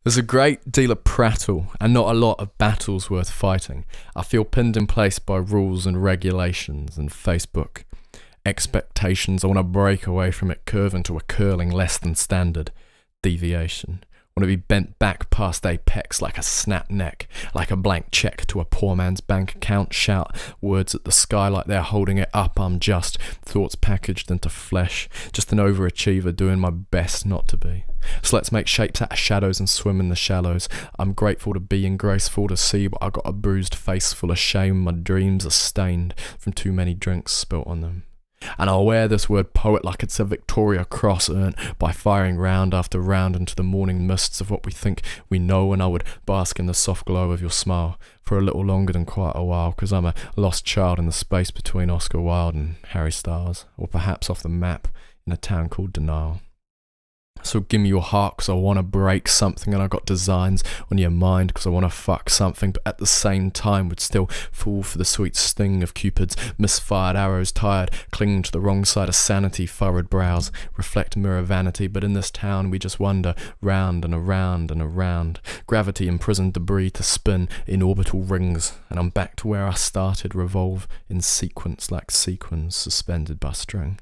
There's a great deal of prattle and not a lot of battles worth fighting. I feel pinned in place by rules and regulations and Facebook expectations. I want to break away from it, curve into a curling less than standard deviation. Want to be bent back past apex like a snap neck, like a blank check to a poor man's bank account. Shout words at the sky like they're holding it up. I'm just thoughts packaged into flesh, just an overachiever doing my best not to be. So let's make shapes out of shadows and swim in the shallows. I'm grateful to be and graceful to see, but I got a bruised face full of shame. My dreams are stained from too many drinks spilt on them. And I'll wear this word poet like it's a Victoria Cross earned by firing round after round into the morning mists of what we think we know, and I would bask in the soft glow of your smile for a little longer than quite a while, because I'm a lost child in the space between Oscar Wilde and Harry Styles, or perhaps off the map in a town called Denial. So give me your heart, because I want to break something, and I got designs on your mind because I want to fuck something, but at the same time would still fall for the sweet sting of Cupid's misfired arrows, tired, clinging to the wrong side of sanity. Furrowed brows reflect mirror vanity, but in this town we just wander round and around and around. Gravity imprisoned debris to spin in orbital rings, and I'm back to where I started, revolve in sequence like sequins suspended by string.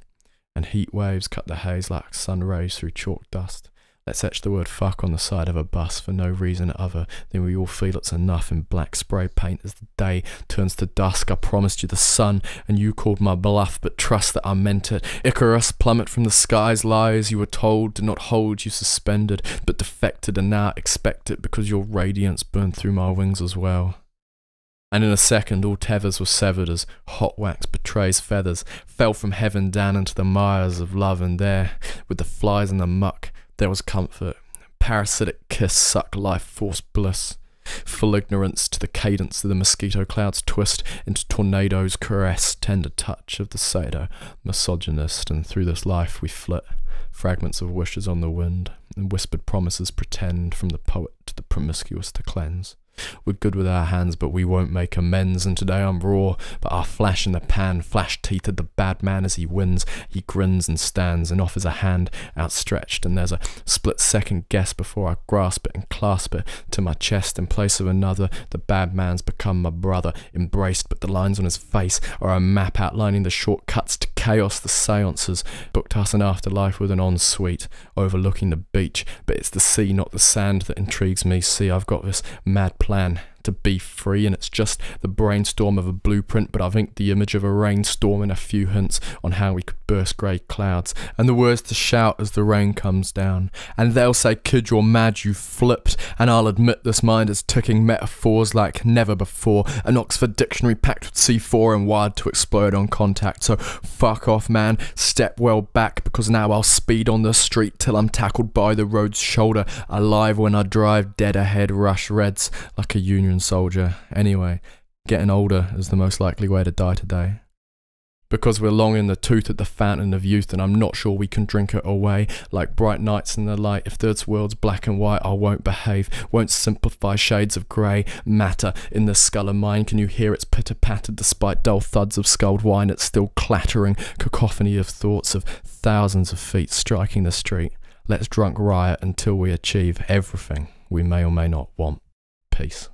And heat waves cut the haze like sun rays through chalk dust. Let's etch the word fuck on the side of a bus for no reason other than we all feel it's enough in black spray paint as the day turns to dusk. I promised you the sun and you called my bluff, but trust that I meant it. Icarus, plummet from the skies, lies you were told did not hold you suspended, but defected, and now expect it because your radiance burned through my wings as well. And in a second all tethers were severed as hot wax betrays feathers, fell from heaven down into the mires of love, and there, with the flies and the muck, there was comfort. Parasitic kiss suck life force bliss. Full ignorance to the cadence of the mosquito clouds twist into tornadoes caress, tender touch of the sado misogynist, and through this life we flit, fragments of wishes on the wind, and whispered promises pretend from the poet to the promiscuous to cleanse. We're good with our hands, but we won't make amends, and today I'm raw, but I'll flash in the pan, flash teeth at the bad man as he wins. He grins and stands and offers a hand outstretched, and there's a split-second guess before I grasp it and clasp it to my chest in place of another. The bad man's become my brother, embraced, but the lines on his face are a map outlining the shortcuts to chaos. The seances booked us an afterlife with an ensuite overlooking the beach, but it's the sea, not the sand, that intrigues me. See, I've got this mad plan to be free, and it's just the brainstorm of a blueprint, but I've inked the image of a rainstorm and a few hints on how we could burst grey clouds, and the words to shout as the rain comes down. And they'll say, kid, you're mad, you flipped, and I'll admit this mind is ticking metaphors like never before, an Oxford dictionary packed with C4 and wired to explode on contact. So fuck off, man, step well back, because now I'll speed on the street till I'm tackled by the road's shoulder, alive when I drive, dead ahead, rush reds like a Union soldier. Anyway, getting older is the most likely way to die today, because we're long in the tooth at the fountain of youth, and I'm not sure we can drink it away like bright nights in the light. If this world's black and white, I won't behave, won't simplify shades of grey matter in the skull of mine. Can you hear its pitter-patter despite dull thuds of sculled wine? It's still clattering, cacophony of thoughts of thousands of feet striking the street. Let's drunk riot until we achieve everything we may or may not want. Peace.